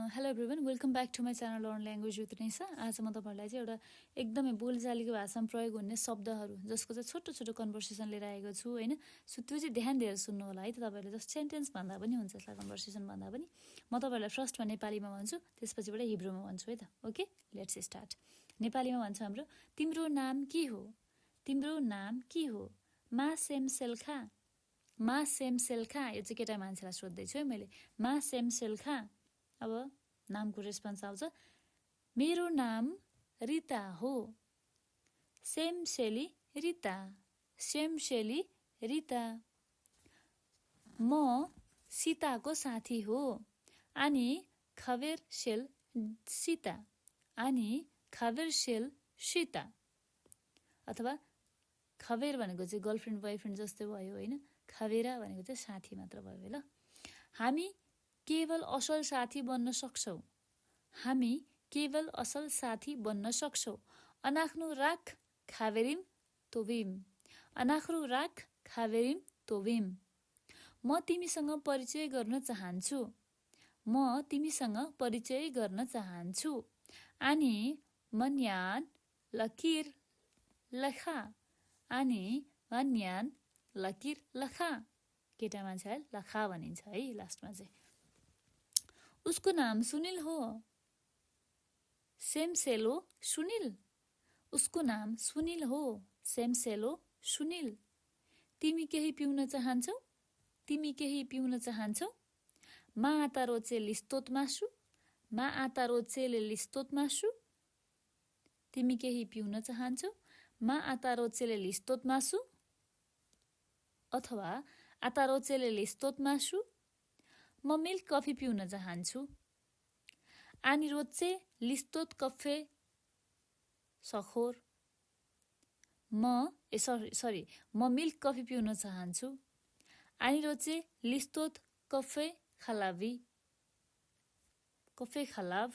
Hello everyone, welcome back to my channel learn language with Nisa. आज म तपाईँहरूलाई चाहिँ एउटा एकदमै बोलीचालीको भाषामा प्रयोग हुने शब्दहरू जसको चाहिँ छोटो छोटो कन्भर्सेसन लिएर आएको छु होइन। सो त्यो चाहिँ ध्यान दिएर सुन्नु होला है त। तपाईँहरूले जस्ट सेन्टेन्स भन्दा पनि हुन्छ, यसलाई कन्भर्सेसन भन्दा पनि। म तपाईँहरूलाई फर्स्टमा नेपालीमा भन्छु, त्यसपछिबाट हिब्रूमा भन्छु है त। Okay, let's start. नेपालीमा भन्छ हाम्रो, तिम्रो नाम के हो? तिम्रो नाम के हो? मा सेम सेल्खा। मा सेम सेल्खा। यो चाहिँ केटा मान्छेलाई सोध्दैछु है मैले। मा सेम सेल्खा। अब नामको रेस्पोन्स आउँछ, मेरो नाम रिता हो। सेम सेली रिता। सेम सेली रिता। म सीताको साथी हो। अनि खबर सेल सीता। अनि खबर सेल सीता। अथवा खबर भनेको चाहिँ गर्लफ्रेन्ड बोयफ्रेन्ड जस्तै भयो होइन। खबेरा भनेको चाहिँ साथी मात्र भयो ल। हामी केवल असल साथी बन्न सक्छौँ। हामी केवल असल साथी बन्न सक्छौँ। अनाख्नु राख खावेरिम तोबिम। अनाख्नु राख खावेरिम तोबिम। म तिमीसँग परिचय गर्न चाहन्छु। म तिमीसँग परिचय गर्न चाहन्छु। अनि मन्यान लकिर लखा। अनि मन्यान लकिर लखा। केटा मान्छेलाई लखा भनिन्छ है लास्टमा चाहिँ। उसको नाम सुनिल हो। सेम सेलो सुनिल। उसको नाम सुनिल हो। सेम सेलो सुनिल। तिमी केही पिउन चाहन्छौ? तिमी केही पिउन चाहन्छौ? मा आता रोचे लिस्तोत मासु। मा आता रोचे लिस्तोत मासु। तिमी केही पिउन चाहन्छौ? मा आता रोचेले लिस्तोत मासु। अथवा आता रोचेले लिस्तोत मासु। म मिल्क कफी पिउन चाहन्छु। अनि रोचे लिस्तोत कफे सखोर। म मिल्क कफी पिउन चाहन्छु। अनि रोचे लिस्तोत कफे खलावी। कफे खलाव।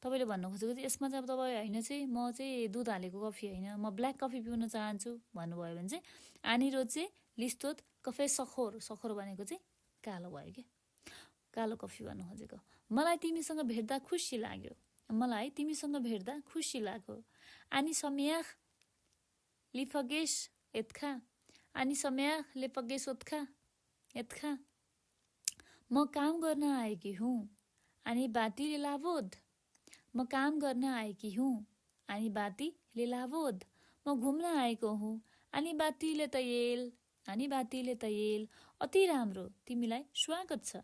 तपाईँले भन्नु खोजेको चाहिँ यसमा चाहिँ अब तपाईँ होइन चाहिँ म चाहिँ दुध हालेको कफी होइन, म ब्ल्याक कफी पिउन चाहन्छु भन्नुभयो भने चाहिँ अनि रोचे लिस्तोत कफे सखोर। सखोर भनेको चाहिँ कालो भयो क्या, कालो कफी भन्नु खोजेको। मलाई तिमीसँग भेट्दा खुसी लाग्यो। मलाई तिमीसँग भेट्दा खुसी लाग्यो। अनि समयाख लिफगेस एत्खा। अनि समयाख लिफगेस ओत्खा एत्खा। म काम गर्न आएकी हुँ। अनि बाती लिलावोद। म काम गर्न आएकी हुँ। अनि बाती लिलावोद। म घुम्न आएको हुँ। अनि बातीले तयेल। अनि बातीले तयेल। अति राम्रो, तिमीलाई स्वागत छ।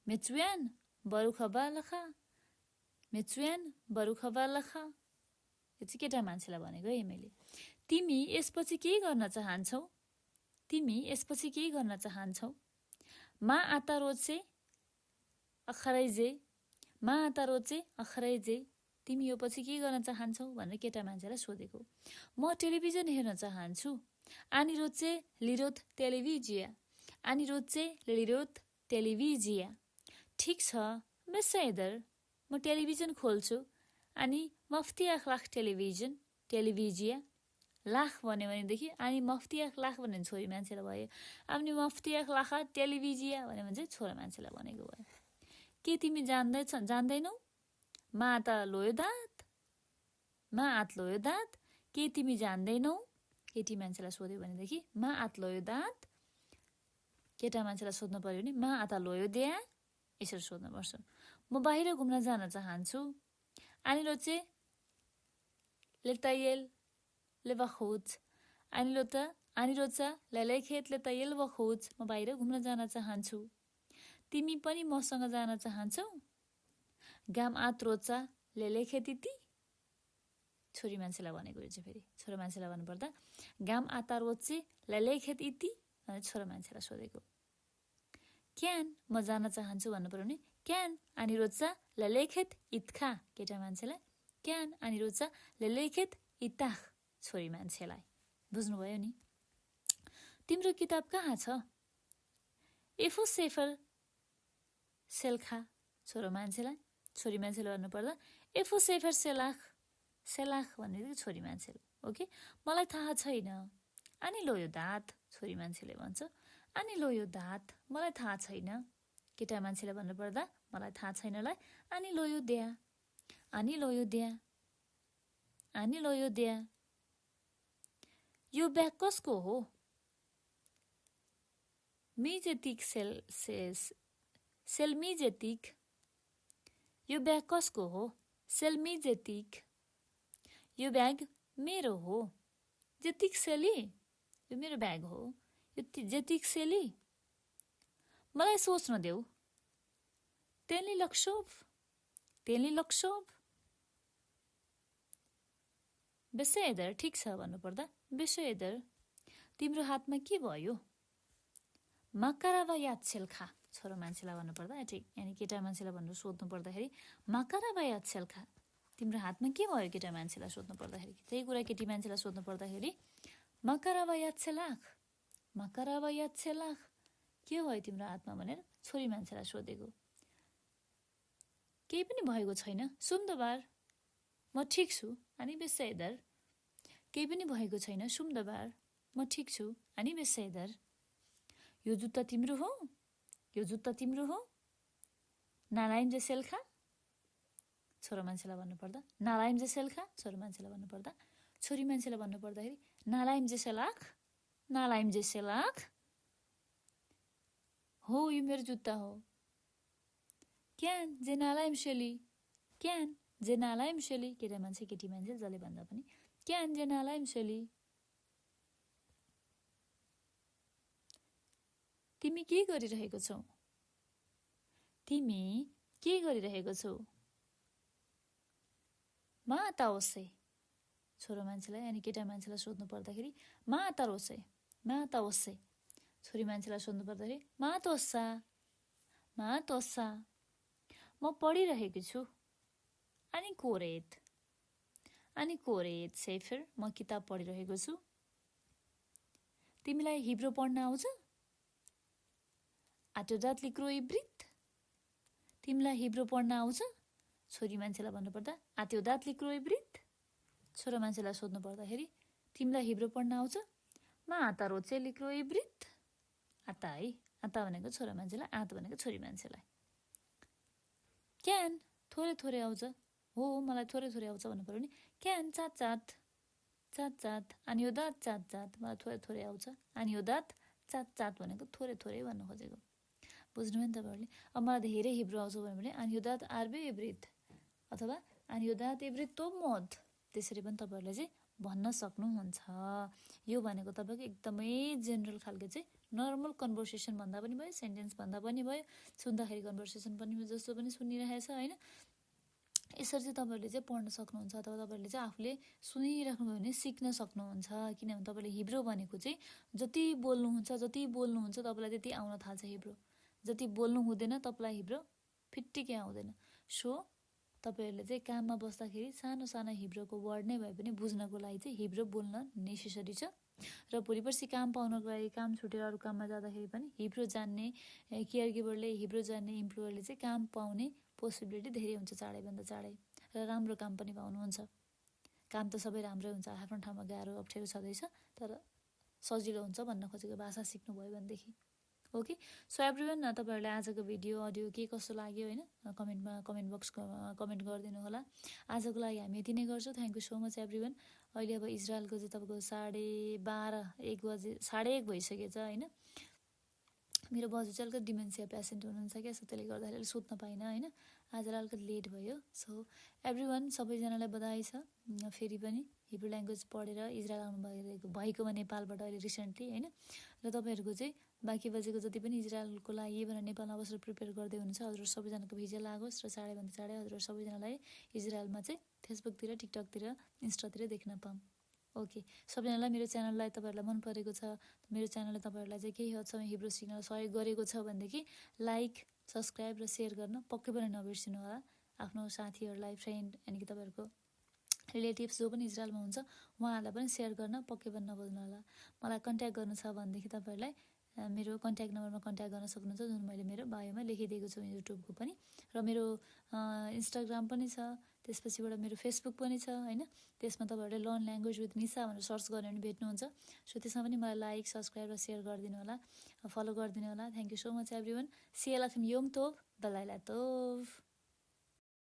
मेचुयान बरुखबा लखा। मेचुयान बरुखबा लखा। यो चाहिँ केटा मान्छेलाई भनेको है मैले। तिमी यसपछि के गर्न चाहन्छौ? तिमी यसपछि के गर्न चाहन्छौ? मा आता रोचे अखरैजे। मा आता रोचे अखरैजे। तिमी यो पछि के गर्न चाहन्छौ भनेर केटा मान्छेलाई सोधेको। म टेलिभिजन हेर्न चाहन्छु। अनि रोचे लिरोत टेलिभिजिया। अनि रोचे लिरोत टेलिभिजिया। ठिक छ, मेसैदर, म टेलिभिजन खोल्छु। अनि मफ्तियाख लाख टेलिभिजन टेलिभिजिया। लाख भन्यो भनेदेखि अनि मफ्तियाख लाख भन्यो भने छोरी मान्छेलाई भयो। अनि मफ्तियाख लाखा टेलिभिजिया भन्यो भने चाहिँ छोरा मान्छेलाई भनेको भयो। के तिमी जान्दैनौ? मा आता लोयो दाँत। मा आत लोयो दाँत। के तिमी जान्दैनौ? केटी मान्छेलाई सोध्यो भनेदेखि मा आत लोयो दाँत। केटा मान्छेलाई सोध्नु पर्यो भने मा आता लोयो द्या। यसरी सोध्नुपर्छ। म बाहिर घुम्न जान चाहन्छु। अनि रोचे लेतयेल लेबखोज। अनि रोचा लेलेखेत लेतयेल बखोज। म बाहिर घुम्न जान चाहन्छु। तिमी पनि मसँग जान चाहन्छौ? गाम आत रोचा लेलेखेत इति। छोरी मान्छेलाई भनेको यो चाहिँ फेरि छोरा मान्छेलाई भन्नुपर्दा गाम आता रोचे लेलेखेत इति भनेर छोरा मान्छेलाई सोधेको। क्यान म जान चाहन्छु भन्नु पर्यो भने क्यान अनि रोचा लेलेखेत इत्खा केटा मान्छेलाई। क्यान अनि रोचा लेलेखेत इताख छोरी मान्छेलाई। बुझ्नुभयो नि? तिम्रो किताब कहाँ छ? एफो सेफर सेल्खा छोरो मान्छेलाई। छोरी मान्छेले भन्नुपर्दा एफो सेफर सेलाख। सेलाख भनेको छोरी मान्छेले। ओके, मलाई थाहा छैन। अनि लोयो दाँत छोरी मान्छेले भन्छ। अनि लोयो दाँत मलाई थाहा छैन। केटा मान्छेले भन्नुपर्दा मलाई थाहा छैनलाई आनी लोयो द्या आनी लोयो द्या आनी लोयो द्या यो ब्याग कसको हो मिजेतिक सेलमिजेतिक यो ब्याग कसको हो सेलमिजेतिक यो ब्याग मेरो हो जेतिक सेली यो मेरो ब्याग हो यो जेतिक सेली मलाई सोच्न देऊ तेली लक्सोभ बेसेदर ठिक छ भन्नुपर्दा बेसेदर तिम्रो हातमा के भयो माकारावा याद सेल्खा छोरो मान्छेलाई भन्नुपर्दा ठिक यानि केटा मान्छेलाई भनेर सोध्नु पर्दाखेरि माकारावा याद सेल्खा तिम्रो हातमा के भयो केटा मान्छेलाई सोध्नु पर्दाखेरि त्यही कुरा केटी मान्छेलाई सोध्नु पर्दाखेरि माकारावा याद सेलाख के भयो तिम्रो हातमा भनेर छोरी मान्छेलाई सोधेको केही पनि भएको छैन सुमदबार म ठिक छु अनि बेसेदर केही पनि भएको छैन सुमदबार म ठिक छु अनि बेसेदर यो जुत्ता तिम्रो हो नालाइम जे सेल्खा छोरो मान्छेलाई भन्नुपर्दा नालाइम जे सेल्खा छोरो मान्छेलाई भन्नुपर्दा छोरी मान्छेलाई भन्नुपर्दाखेरि नालाइम जे सेलाख हो यो मेरो जुत्ता हो क्यान जे नालाइम सेली केटा मान्छे केटी मान्छे जसले भन्दा पनि क्यान जे नालाइम सेली तिमी के गरिरहेको छौ मा ताओसे छोरो मान्छेलाई अनि केटा मान्छेलाई सोध्नु पर्दाखेरि मा ताओसे छोरी मान्छेलाई सोध्नु पर्दाखेरि मा तोस्सा म पढिरहेको छु अनि कोरेत सेफर म किताब पढिरहेको छु तिमीलाई हिब्रो पढ्न आउँछ आटोदात लिक्रो इब्रित तिमीलाई हिब्रो पढ्न आउँछ छोरी मान्छेलाई भन्नुपर्दा आत्योदात लिक्रो इब्रित छोरो मान्छेलाई सोध्नु पर्दाखेरि तिमीलाई हिब्रो पढ्न आउँछ मा आता रोचे लिक्रो इब्रित आता है आता भनेको छोरा मान्छेलाई आत भनेको छोरी मान्छेलाई क्यान थोरै आउँछ हो मलाई थोरै आउँछ भन्नु पर्यो भने क्यान चात अनि यो दात चात मलाई थोरै आउँछ अनि यो दात चात भनेको थोरै भन्नु खोजेको बुझ्नुभयो नि तपाईँहरूले अब मलाई धेरै हिब्रो आउँछ भने अनि यो दात आर्बे इब्रित अथवा अनि यो दात इब्रित तो मद त्यसरी पनि तपाईँहरूले चाहिँ भन्न सक्नुहुन्छ यो भनेको तपाईँको एकदमै जेनरल खालको चाहिँ नर्मल कन्भर्सेसन भन्दा पनि भयो सेन्टेन्स भन्दा पनि भयो सुन्दाखेरि कन्भर्सेसन पनि जस्तो पनि सुनिरहेछ होइन यसरी चाहिँ तपाईँहरूले चाहिँ पढ्न सक्नुहुन्छ अथवा तपाईँहरूले चाहिँ आफूले सुनिराख्नुभयो भने सिक्न सक्नुहुन्छ किनभने तपाईँले हिब्रो भनेको चाहिँ जति बोल्नुहुन्छ तपाईँलाई त्यति आउन थाल्छ हिब्रो जति बोल्नु हुँदैन तपाईँलाई हिब्रो फिट्टिकै आउँदैन सो तपाईँहरूले चाहिँ काममा बस्दाखेरि सानो हिब्रोको वर्ड नै भए पनि बुझ्नको लागि चाहिँ हिब्रो बोल्न नेसेसरी छ र भोलि पर्सि काम पाउनको लागि काम छुटेर अरू काममा जाँदाखेरि पनि हिब्रो जान्ने केयरगिभरले हिब्रो जान्ने इम्प्लोयरले चाहिँ काम पाउने पोसिबिलिटी धेरै हुन्छ चाँडैभन्दा चाँडै र राम्रो काम पनि पाउनुहुन्छ काम त सबै राम्रै हुन्छ आफ्नो ठाउँमा गाह्रो अप्ठ्यारो छँदैछ तर सजिलो हुन्छ भन्न खोजेको भाषा सिक्नुभयो भनेदेखि ओके सो एभ्रिवान तपाईँहरूले आजको भिडियो अडियो के कस्तो लाग्यो होइन कमेन्ट बक्समा कमेन्ट गरिदिनु होला आजको लागि हामी यति नै गर्छौँ thank you so much everyone अहिले अब इजरायलको चाहिँ तपाईँको 1:30 भइसकेछ होइन मेरो बजु चाहिँ अलिकति डिमेन्सिया पेसेन्ट हुनुहुन्छ क्या सो त्यसले गर्दाखेरि सुत्न पाइनँ होइन आजलाई अलिकति लेट भयो सो एभ्रिवान सबैजनालाई बधाई छ फेरि पनि हिब्रू ल्याङ्ग्वेज पढेर इजरायल आउनु भएकोमा नेपालबाट अहिले रिसेन्टली होइन र तपाईँहरूको चाहिँ बाँकी बजेको जति पनि इजरायलको लागि भनेर नेपालमा बसेर प्रिपेयर गर्दै हुनुहुन्छ हजुर सबैजनाको भिजा लागोस् र चाँडैभन्दा चाँडै हजुर सबैजनालाई इजरायलमा चाहिँ फेसबुकतिर टिकटकतिर इन्स्टातिर देख्न पाऊँ ओके सबैजनालाई मेरो च्यानललाई तपाईँहरूलाई मन परेको छ मेरो च्यानलले तपाईँहरूलाई चाहिँ केही हदसम्म हिब्रू सिक्न सहयोग गरेको छ भनेदेखि लाइक सब्सक्राइब र सेयर गर्न पक्कै पनि नबिर्सिनु होला आफ्नो साथीहरूलाई फ्रेन्ड यानि कि तपाईँहरूको रिलेटिभ्स जो पनि इजरायलमा हुन्छ उहाँहरूलाई पनि सेयर गर्न पक्कै पनि नबोल्नु होला मलाई कन्ट्याक्ट गर्नु छ भनेदेखि तपाईँहरूलाई मेरो कन्ट्याक्ट नम्बरमा कन्ट्याक्ट गर्न सक्नुहुन्छ जुन मैले मेरो बायोमा लेखिदिएको छु युट्युबको पनि र मेरो इन्स्टाग्राम पनि छ त्यसपछिबाट मेरो फेसबुक पनि छ होइन त्यसमा तपाईँहरूले लर्न ल्याङ्ग्वेज विथ निसा भनेर सर्च गर्यो भने भेट्नुहुन्छ सो त्यसमा पनि मलाई लाइक सब्सक्राइब र सेयर गरिदिनु होला फलो गरिदिनु होला thank you so much everyone CLFM योङ तोप बलाइला तोफ।